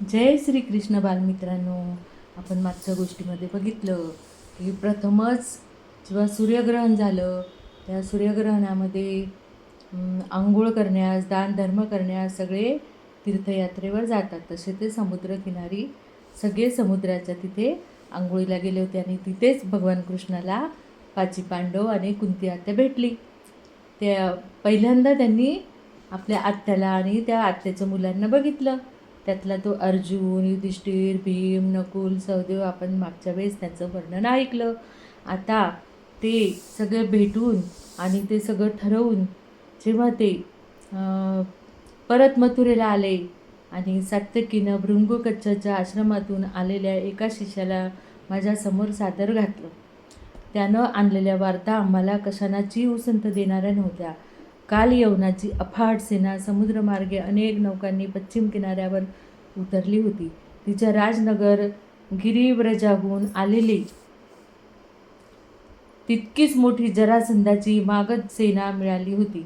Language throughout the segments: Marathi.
जय श्री कृष्ण बालमित्रांनो. आपण मागच्या गोष्टीमध्ये बघितलं की प्रथमच जेव्हा सूर्यग्रहण झालं त्या सूर्यग्रहणामध्ये आंघोळ करण्यास दान धर्म करण्यास सगळे तीर्थयात्रेवर जातात. तसे ते समुद्रकिनारी सगळे समुद्राच्या तिथे आंघोळीला गेले होते आणि तिथेच भगवान कृष्णाला पाची पांडव आणि कुंती आत्या भेटली. त्या पहिल्यांदा त्यांनी आपल्या आत्याला आणि त्या आत्याच्या मुलांना बघितलं. त्यातला तो अर्जुन, युधिष्ठिर, भीम, नकुल, सहदेव आपण मागच्या वेळेस त्यांचं वर्णन ऐकलं. आता ते सगळे भेटून आणि ते सगळं ठरवून जेव्हा ते परत मथुरेला आले आणि सात्यकीनं भृंगुकच्छच्या आश्रमातून आलेल्या एका शिष्याला माझ्यासमोर सादर घातलं. त्यानं आणलेल्या वार्ता आम्हाला कशानाची उसंत देणाऱ्या नव्हत्या. काल यवनाची अफाट सेना समुद्रमार्गे अनेक नौकांनी पश्चिम किनाऱ्यावर उतरली होती. तिच्या राजनगर गिरिव्रजाहून आलेली तितकीच मोठी जरासंधाची मागध सेना मिळाली होती.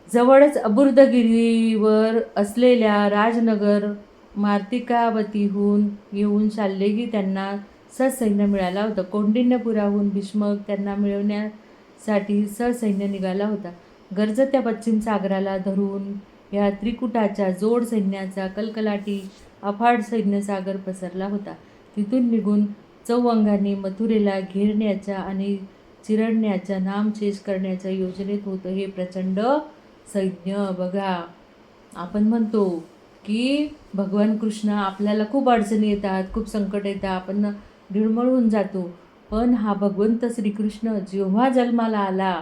जवळच अबुर्दगिरीवर असलेल्या राजनगर मार्तिकावतीहून येऊन शाल्येही त्यांना ससैन्य मिळाला होता. कौंडिण्यपुराहून भीष्मक त्यांना मिळवण्यासाठी ससैन्य निघाला होता. गरजत्या पश्चिम सागराला धरून या त्रिकुटाच्या जोड सैन्याचा कलकलाटी अफाट सैन्यसागर पसरला होता. तिथून निघून चौअंगांनी मथुरेला घेरण्याच्या आणि चिरडण्याच्या नामशेष करण्याच्या योजनेत होतं हे प्रचंड सैन्य. बघा, आपण म्हणतो की भगवान कृष्ण आपल्याला खूप अडचणी येतात, खूप संकट येतात, आपण ढिळमळून जातो. पण हा भगवंत श्रीकृष्ण जेव्हा जन्माला आला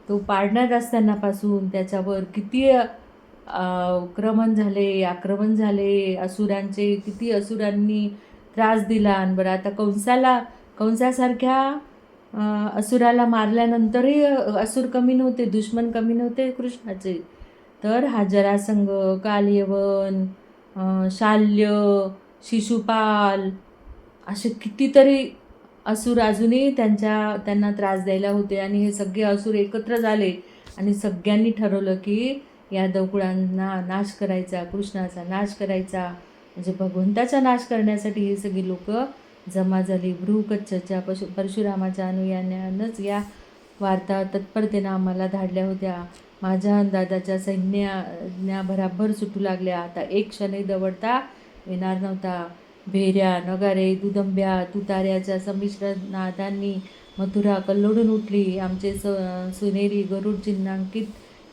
तो पाळण्यात असतानापासून त्याच्यावर किती आक्रमण झाले असुरांचे, किती असुरांनी त्रास दिला. आणि बरं आता कंसासारख्या असुराला मारल्यानंतरही असुर कमी नव्हते, दुश्मन कमी नव्हते कृष्णाचे. तर हा जरासंघ, कालयवन, शाल्य, शिशुपाल असे कितीतरी असुर अजूनही त्यांना त्रास द्यायला होते. आणि हे सगळे असुर एकत्र झाले आणि सगळ्यांनी ठरवलं की यादवकुळांना नाश करायचा, कृष्णाचा नाश करायचा, म्हणजे भगवंताचा नाश करण्यासाठी हे सगळी लोक जमा झाली. भृगुकच्छच्या परशुरामाच्या अनुयायांनाच या वार्ता तत्परतेनं आम्हाला धाडल्या होत्या. माझ्या दादाच्या सैन्याभराभर सुटू लागल्या. आता एक क्षणही दवडता येणार नव्हता. भेऱ्या, नगारे, दुदंब्या, तुताऱ्याच्या संमिश्र नादांनी मथुरा कल्लोळून उठली. आमचे सुनेरी गरुड चिन्हांकित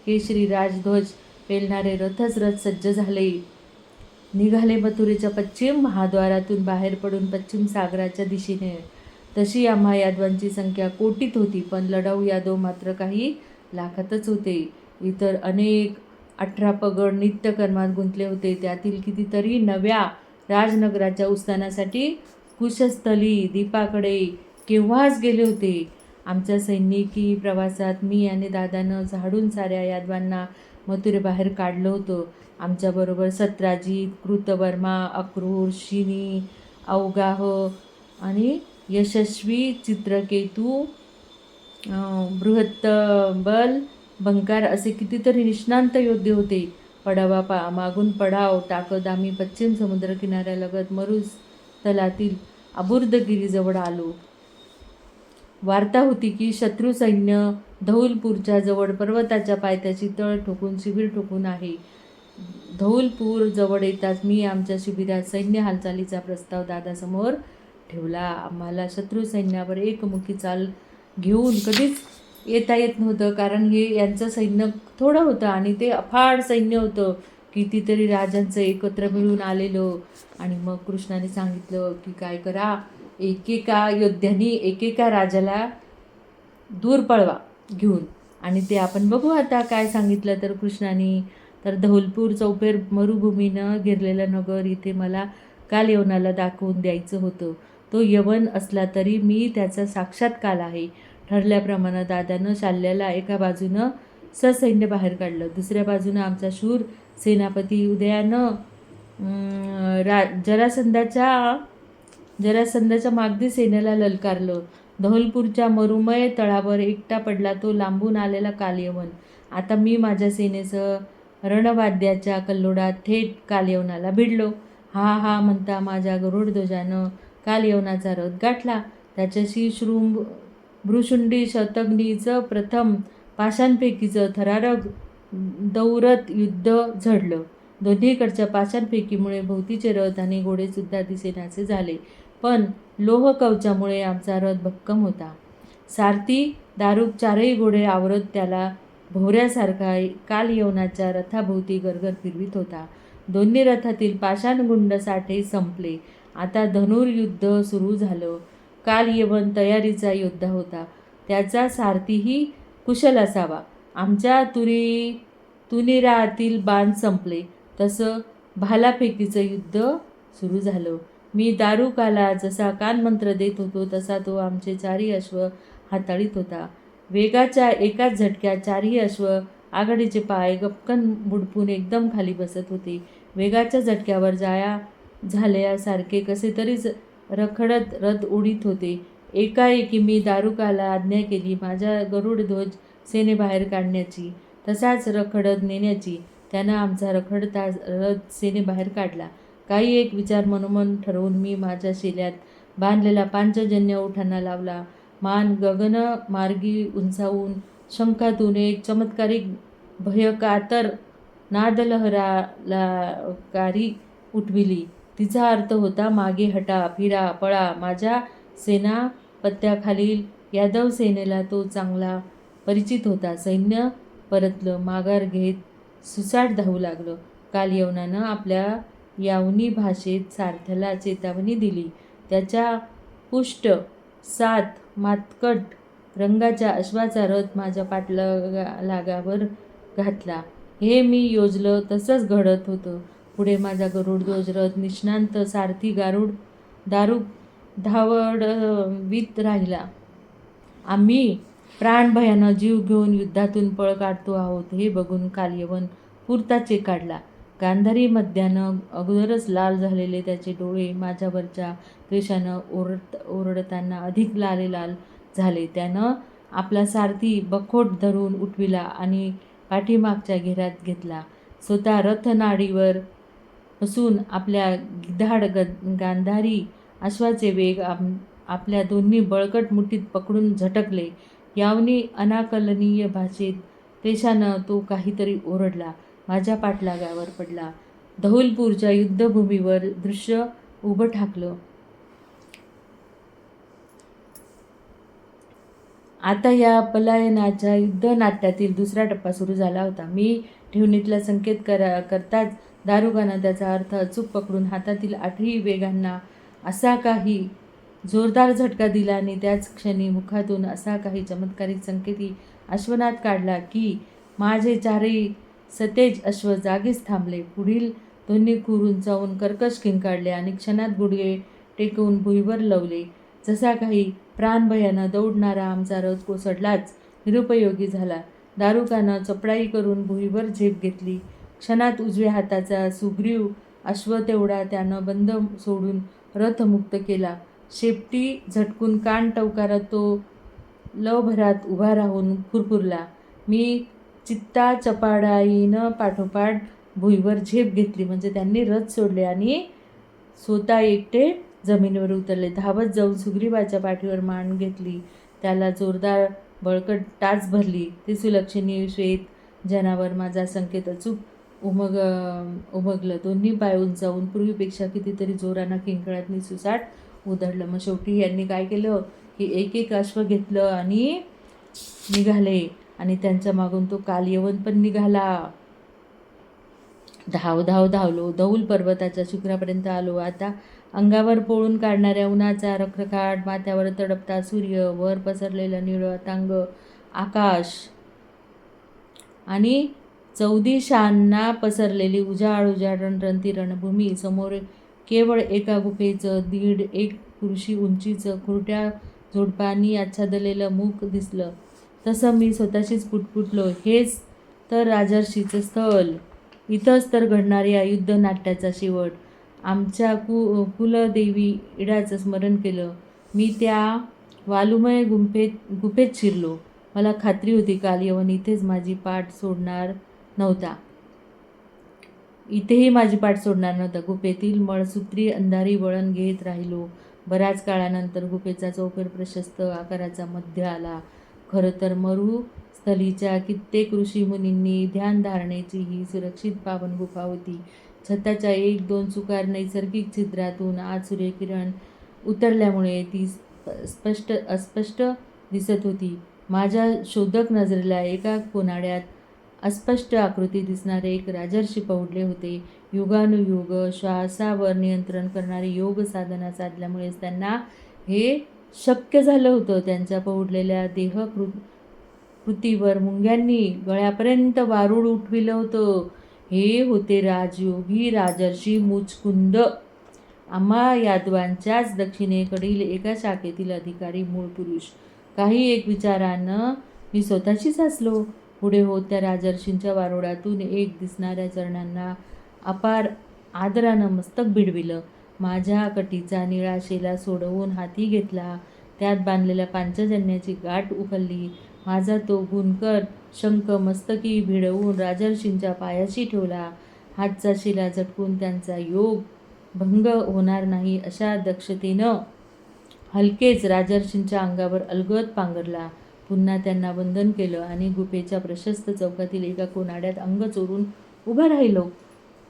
केशरी राजध्वज पेलणारे रथच रथ सज्ज झाले. निघाले मथुरेच्या पश्चिम महाद्वारातून बाहेर पडून पश्चिम सागराच्या दिशेने. तशी आम्हा यादवांची संख्या कोटीत होती, पण लढाऊ यादव मात्र काही लाखातच होते. इतर अनेक 18 पगड नित्यकर्मात गुंतले होते. त्यातील कितीतरी नव्या राजनगराच्या उत्थानासाठी कुशस्थली दीपाकडे केव्हाच गेले होते. आमच्या सैनिकी प्रवासात मी आणि दादानं झाडून साऱ्या यादवांना मथुरेबाहेर काढलं होतं. आमच्याबरोबर सत्राजित, कृतवर्मा, अक्रूर, शिनी, अवगाह आणि यशस्वी, चित्रकेतू, बृहत्तबल, बंकार असे कितीतरी निष्णांत योद्धे होते. मागून पडाव टाकत आम्ही पश्चिम समुद्रकिनाऱ्यालगत मरुस्थलातील अबुर्दगिरीजवळ आलो. वार्ता होती की शत्रू सैन्य धौलपूरच्या जवळ पर्वताच्या पायथ्याशी तळ ठोकून शिबिर ठोकून आहे. धौलपूर जवळ येताच मी आमच्या शिबिरात सैन्य हालचालीचा प्रस्ताव दादासमोर ठेवला. आम्हाला शत्रू सैन्यावर एकमुखी चाल घेऊन कधीच येता येत नव्हतं, कारण हे यांचं सैन्य थोडं होतं आणि ते अफाट सैन्य होतं, कितीतरी राजांचं एकत्र मिळून आलेलं. आणि मग कृष्णाने सांगितलं की काय करा, एकेका योद्ध्यांनी एकेका राजाला दूर पळवा घेऊन. आणि ते आपण बघू आता काय सांगितलं तर कृष्णाने. तर धौलपूर चौफेर मरुभूमीनं घेरलेलं नगर इथे मला काल यवनाला दाखवून द्यायचं होतं. तो यवन असला तरी मी त्याचा साक्षात्कार आहे. ठरल्याप्रमाणे दादानं शाल्याला एका बाजूनं ससैन्य बाहेर काढलं, दुसऱ्या बाजूनं आमचा शूर सेनापती उदयानं जरासंधाच्या मागधी सेनेला ललकारलं. धौलपूरच्या मरुमय तळावर एकटा पडला तो लांबून आलेला कालयवन. आता मी माझ्या सेनेसह रणवाद्याच्या कल्लोळात थेट कालयवनाला भिडलो. हा हा म्हणता माझ्या गरुडध्वजानं कालयवनाचा रथ गाठला. त्याच्याशी भ्रुशुंडी शतघ्नीचं प्रथम पाषाणफेकीचं थरारक दौरत युद्ध झडलं. दोन्हीकडच्या पाषाणफेकीमुळे भोवतीचे रथ आणि घोडेसुद्धा दिसेनासे झाले. पण लोहकवचामुळे आमचा रथ भक्कम होता. सारथी दारुक चारही घोडे आवरत त्याला भोवऱ्यासारखा कालयवनाच्या रथाभोवती गरगर फिरवित होता. दोन्ही रथातील पाषाणगुंड साठे संपले. आता धनुर्युद्ध सुरू झालं. कालयवन तयारीचा योद्धा होता. त्याचा सारथीही कुशल असावा. आमच्या तुनिरातील बाण संपले तसं भालाफेकीचं युद्ध सुरू झालं. मी दारुकाला जसा कानमंत्र देत होतो तसा तो आमचे चारही अश्व हाताळीत होता. वेगाच्या एकाच झटक्यात चारही अश्व आघाडीचे पाय गपकन बुडपून एकदम खाली बसत होते. वेगाच्या झटक्यावर जाया झाल्यासारखे कसे तरीच रखडत रथ उडीत होते. एकाएकी मी दारुकाला आज्ञा केली माझा गरुडध्वज सेनेबाहेर काढण्याची, तसाच रखडत नेण्याची. त्यानं आमचा रखडता रथ सेनेबाहेर काढला. काही एक विचार मनोमन ठरवून मी माझ्या शेल्यात बांधलेला पांचजन्य ओठांना लावला. मान गगनमार्गी उंचावून शंखातून एक चमत्कारिक भयकातर नादलहराकारी उठविली. तिचा अर्थ होता मागे हटा, फिरा, पळा. माझ्या सेनापत्याखालील यादव सेनेला तो चांगला परिचित होता. सैन्य परतलं. माघार घेत सुसाट धावू लागलं. कालयवनानं आपल्या यावनी भाषेत सारथ्याला चेतावणी दिली. त्याच्या पुष्ट 7 मातकट रंगाच्या अश्वाचा रथ माझ्या पाठलागावर घातला. हे मी योजलं तसंच घडत होतं. पुढे माझा गरुडध्वज रथ निष्णांत सारथी दारुक धावडवीत राहिला. आम्ही प्राणभयानं जीव घेऊन युद्धातून पळ काढतो आहोत हे बघून कालयवन पुरता चेकाडला. गांधारी मध्यानं अगोदरच लाल झालेले त्याचे डोळे माझ्यावरच्या द्वेषानं ओरडताना अधिक लाल झाले. त्यानं आपला सारथी बखोट धरून उठविला आणि पाठीमागच्या घेरात घेतला. स्वतः रथनाडीवर बसून आपल्या गिधाड गांधारी अश्वाचे वेग आपल्या दोन्ही बळकट मुठीत पकडून झटकले. यावनी अनाकलनीय भाषेत तेशानं तो काहीतरी ओरडला. माझ्या पाठलागावर पडला. धौलपूरच्या युद्धभूमीवर दृश्य उभं ठाकलं. आता या पलायनाच्या युद्धनाट्यातील दुसरा टप्पा सुरू झाला होता. मी ठेवणीतला संकेत करताच दारुकानं त्याचा अर्थ अचूक पकडून हातातील 8ही वेगांना असा काही जोरदार झटका दिला आणि त्याच क्षणी मुखातून असा काही चमत्कारिक संकेती अश्वनाद काढला की माझे चारही सतेज अश्व जागीच थांबले. पुढील दोन्ही खूर उंचावून कर्कश किंकाळले आणि क्षणात गुडघे टेकवून भुईवर लवले. जसा काही प्राणभयानं दौडणारा आमचा रथ कोसळलाच निरुपयोगी झाला. दारुकानं चपळाई करून भुईवर झेप घेतली. क्षणात उजव्या हाताचा सुग्रीव अश्व तेवढा त्यानं बंद सोडून रथ मुक्त केला. शेपटी झटकून कान टवकारत तो लवभरात उभा राहून फुरफुरला. मी चित्ताचपाडाईनं पाठोपाठ भुईवर झेप घेतली. म्हणजे त्यांनी रथ सोडले आणि स्वतः एकटे जमिनीवर उतरले. धावत जाऊन सुग्रीवाच्या पाठीवर मान घेतली. त्याला जोरदार बळकट टाच भरली. ते सुलक्षणी श्वेत जनावर माझा संकेत अचूक उमगलं. दोन्ही पाय उंचावून पूर्वीपेक्षा कितीतरी जोरानं किंकाळत सुसाट उधळलं. मग शेवटी यांनी काय केलं की एक अश्व घेतलं आणि निघाले आणि त्यांच्या मागून तो कालयवन पण निघाला. धावलो. धौल पर्वताच्या शिखरापर्यंत आलो. आता अंगावर पोळून काढणाऱ्या उन्हाचा रखरखाट, माथ्यावर तडपता सूर्य, वर पसरलेलं निळं अथांग आकाश आणि चौदिशांना पसरलेली उजाड रणरणती रणभूमी. समोर केवळ एका गुफेचं 1.5 कुरशी उंचीचं खुरट्या झुडपांनी आच्छादलेलं मुख दिसलं. तसं मी स्वतःशीच पुटपुटलो, हेच तर राजर्षीचं स्थल. इथंच तर घडणार या युद्धनाट्याचा शेवट. आमच्या कुलदेवी इडाचं स्मरण केलं. मी त्या वालुमय गुफेत शिरलो. मला खात्री होती कालयवन इथेच माझी पाठ सोडणार नव्हता. इथेही माझी पाठ सोडणार नव्हता. गुफेतील मळसूत्री अंधारी वळण घेत राहिलो. बऱ्याच काळानंतर गुफेचा चौफेर प्रशस्त आकाराचा मध्य आला. खरं तर मरुस्थलीच्या कित्येक ऋषीमुनींनी ध्यानधारणेची ही सुरक्षित पावन गुफा होती. छताच्या 1-2 चुकार नैसर्गिक छिद्रातून आज सूर्यकिरण उतरल्यामुळे ती अस्पष्ट दिसत होती. माझ्या शोधक नजरेला एका कोनाड्यात अस्पष्ट आकृती दिसणारे एक राजर्षी पहुडले होते. युगानुयुग श्वासावर नियंत्रण करणारी योग साधना साधल्यामुळेच त्यांना हे शक्य झालं होतं. त्यांच्या पहुडलेल्या कृतीवर मुंग्यांनी गळ्यापर्यंत वारूळ उठविलं होतं. हे होते राजयोगी राजर्षी मुचकुंद, आम्हा यादवांच्याच दक्षिणेकडील एका शाखेतील अधिकारी मूळ पुरुष. काही एक विचारानं मी स्वतःशीच हसलो. पुढे होत त्या राजर्षींच्या वारुळातून एक दिसणाऱ्या चरणांना अपार आदरानं मस्तक भिडविलं. माझ्या कटीचा निळा शेला सोडवून हाती घेतला. त्यात बांधलेल्या पांचजन्याची गाठ उचलली. माझा तो गुणकर शंख मस्तकी भिडवून राजर्षींच्या पायाशी ठेवला. हातचा शिला झटकून त्यांचा योग भंग होणार नाही अशा दक्षतेनं हलकेच राजर्षींच्या अंगावर अलगद पांघरला. पुन्हा त्यांना वंदन केलं आणि गुफेच्या प्रशस्त चौकातील एका कोनाड्यात अंग चोरून उभा राहिलो.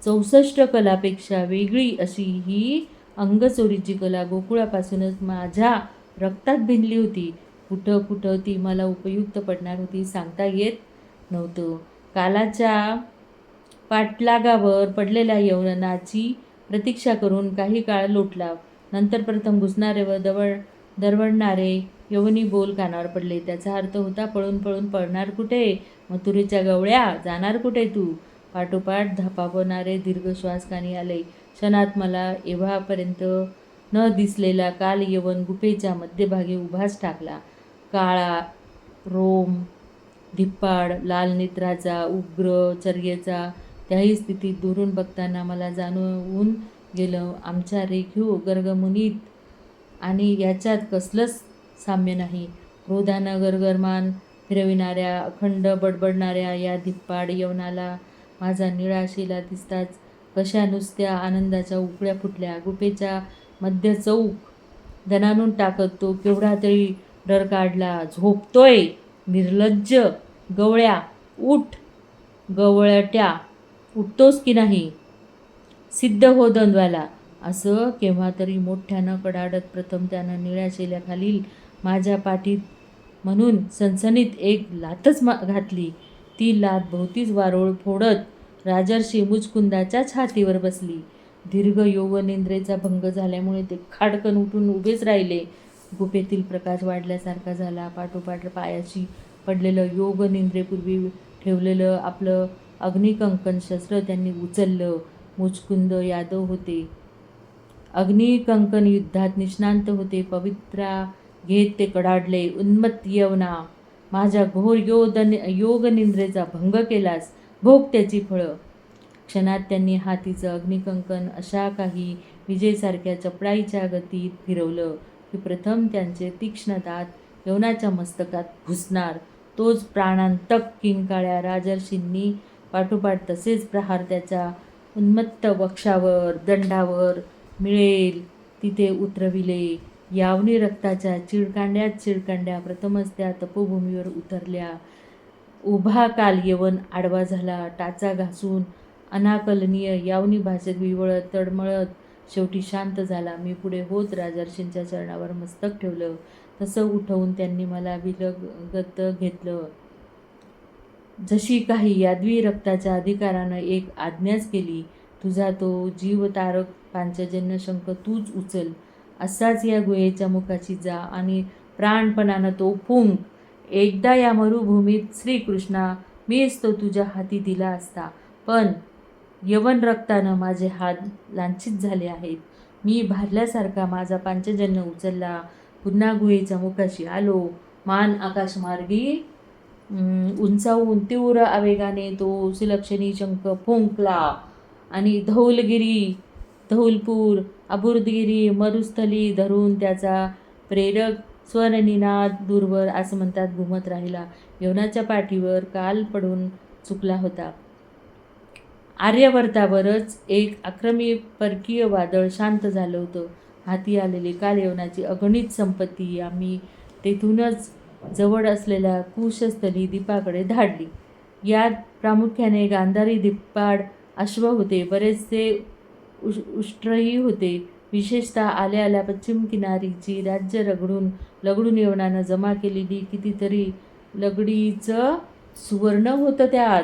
64 कलापेक्षा वेगळी अशी ही अंगचोरीची कला गोकुळापासूनच माझ्या रक्तात भिनली होती. कुठं कुठं ती मला उपयुक्त पडणार होती सांगता येत नव्हतं. कालाच्या पाठलागावर पडलेल्या यवनाची प्रतीक्षा करून काही काळ लोटला. नंतर प्रथम घुसणारे व दरवळणारे यवनी बोल कानावर पडले. त्याचा अर्थ होता, पळून पळून पळणार कुठे, मथुरेच्या गवळ्या, जाणार कुठे तू. पाठोपाठ धापावणारे दीर्घ श्वास कानी आले. क्षणात मला एव्हापर्यंत न दिसलेला काल यवन गुफेच्या मध्यभागी उभाच टाकला. काळा रोम धिप्पाड लाल नेत्राचा, उग्र चर्येचा, त्याही स्थितीत दुरून बघताना मला जाणवून गेलं, आमच्या रेखीव गर्गमुनीत आणि याच्यात कसलंच साम्य नाही. क्रोधानं गरगरमान फिरविणाऱ्या, अखंड बडबडणाऱ्या या धिप्पाड यवनाला माझा निळा शेला दिसताच कशा नुसत्या आनंदाच्या उकळ्या फुटल्या. गुफेच्या मध्य चौक दणाणून टाकत तो केवढा तरी डर काढला. झोपतोय निर्लज्ज गवळ्या, उठ गवळट्या, उठतोस की नाही, सिद्ध हो द्वंद्वाला, असं केव्हा तरी मोठ्यानं कडाडत प्रथम त्यानं निळ्या शेल्याखालील माझ्या पाठीत म्हणून सणसणीत एक लाथच घातली. ती लाथ भोवतीच वारोळ फोडत राजर्षी मुचकुंदाच्या छातीवर बसली. दीर्घ योगनिद्रेचा भंग झाल्यामुळे ते खाडकन उठून उभेच राहिले. गुफेतील प्रकाश वाढल्यासारखा झाला. पाठोपाठ पायाशी पडलेलं योगनिद्रेपूर्वी ठेवलेलं आपलं अग्निकंकण शस्त्र त्यांनी उचललं. मुचकुंद यादव होते. अग्निकंकण युद्धात निष्णांत होते. पवित्रा घेत ते कडाडले, उन्मत्त यवना, माझ्या घोर योगनिद्रेचा भंग केलास, भोग त्याची फळं. क्षणात त्यांनी हातीचं अग्निकंकण अशा काही विजेसारख्या चपळाईच्या गतीत फिरवलं की प्रथम त्यांचे तीक्ष्ण दात यवनाच्या मस्तकात घुसणार. तोच प्राणांतक किंकाळ्या राजर्षींनी पाठोपाठ तसेच प्रहार त्याच्या उन्मत्त वक्षावर, दंडावर मिळेल तिथे उतरविले. यावनी रक्ताच्या चिळकांड्या प्रथमच त्या तपोभूमीवर उतरल्या. उभा काल यवन आडवा झाला. टाचा घासून अनाकलनीय यावनी भाषेत विवळत तळमळत शेवटी शांत झाला. मी पुढे होत राजर्षींच्या चरणावर मस्तक ठेवलं. तसं उठवून त्यांनी मला विलगत घेतलं. जशी काही यादवी रक्ताच्या अधिकारानं एक आज्ञाच केली, तुझा तो जीवतारक पांचजन्य शंख तूच उचल. असाच या गुहेच्या मुखाशी जा आणि प्राणपणानं तो फुंक. एकदा या मरुभूमीत श्रीकृष्णा, मीच तो तुझ्या हाती दिला असता, पण यवन रक्तानं माझे हात लांछित झाले आहेत. मी भारल्यासारखा माझा पांचजन्य उचलला. पुन्हा गुहेच्या मुखाशी आलो. मान आकाशमार्गी उंचावून तीव्र आवेगाने तो सुलक्षणी शंख फुंकला आणि धौलपूर, अबुर्दगिरी, मरुस्थली धरून त्याचा प्रेरक स्वरनिनाद दूरवर आसमंतात घुमत राहिला. यवनाच्या पाठीवर काल पडून चुकला होता. आर्यावर्तावरच एक आक्रमी परकीय वादळ शांत झालं होतं. हाती आलेली कालयवनाची अगणित संपत्ती आम्ही तेथूनच जवळ असलेल्या कुशस्थली द्वीपाकडे धाडली. यात प्रामुख्याने गांधारी दिप्पाड अश्व होते. बरेचसे उष्ट्रही होते. विशेषतः आल्या आल्या पश्चिम किनारीची राज्य लगडून यवनानं जमा केलेली कितीतरी लगडीचं सुवर्ण होतं त्यात.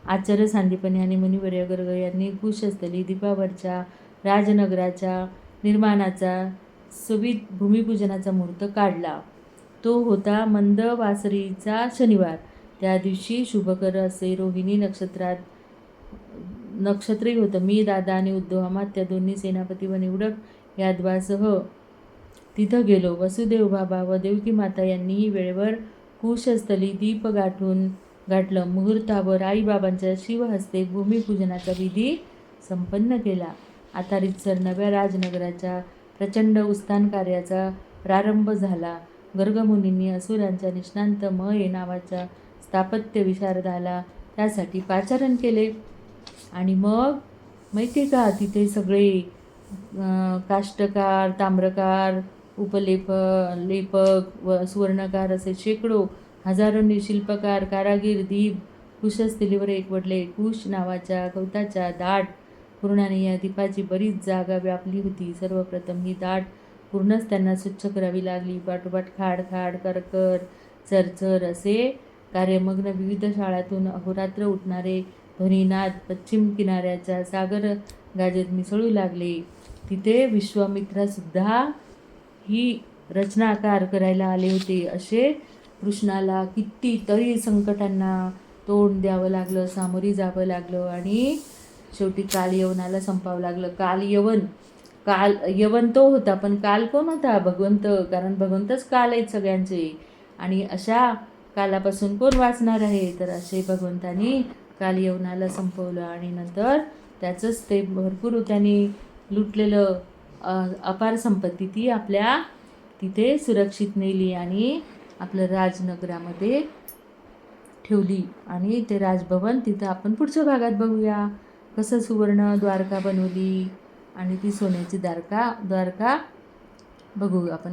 आचार्य सांदीपनी आणि मुनिवर्य गर्ग यांनी कुशस्थली द्वीपावरच्या राजनगराच्या निर्माणाचा सवित भूमिपूजनाचा मुहूर्त काढला. तो होता मंदवासरीचा शनिवार. त्या दिवशी शुभकर असे रोहिणी नक्षत्रही होतं. मी, दादा आणि उद्धवमात्या दोन्ही सेनापती व निवडक यादवासह तिथं गेलो. वसुदेव बाबा व देवकी माता यांनीही वेळेवर कुशस्थली द्वीप गाठलं. मुहूर्तावर आईबाबांच्या शिवहस्ते भूमिपूजनाचा विधी संपन्न केला. आता रीतसर नव्या राजनगराच्या प्रचंड उत्थान कार्याचा प्रारंभ झाला. गर्गमुनींनी असुरांच्या निष्णात मये नावाच्या स्थापत्य विशारदाला त्यासाठी पाचारण केले. आणि मग माहिती का, तिथे सगळे काष्टकार, ताम्रकार, लेपक व सुवर्णकार असे शेकडो हजारोंनी शिल्पकार, कारागीर द्वीप कुशस्थलीवर एकवटले. कुश नावाच्या गवताच्या दाट पूर्णाने या द्वीपाची बरीच जागा व्यापली होती. सर्वप्रथम ही दाट पूर्णच त्यांना स्वच्छ करावी लागली. पाठोपाठ खाड करकर, चरचर असे कार्यमग्न विविध शाळातून अहोरात्र उठणारे ध्वनिनाद पश्चिम किनाऱ्याच्या सागर गाजेत मिसळू लागले. तिथे विश्वामित्रासुद्धा ही रचनाकार करायला आले होते. असे कृष्णाला कितीतरी संकटांना तोंड द्यावं लागलं, सामोरी जावं लागलं आणि शेवटी कालयवनाला संपावं लागलं. यवन तो होता, पण काल कोण होता? भगवंत. कारण भगवंतच काल आहेत सगळ्यांचे. आणि अशा कालापासून कोण वाचणार आहे? तर असे भगवंतानी कालयवनाला संपवलं. आणि नंतर त्याचंच ते भरपूर त्यांनी लुटलेलं अपार संपत्ती ती आपल्या तिथे सुरक्षित नेली आणि आपलं राजनगरामध्ये ठेवली. आणि ते राजभवन तिथं आपण पुढच्या भागात बघूया कसं सुवर्ण द्वारका बनवली आणि ती सोन्याची द्वारका बघू आपण.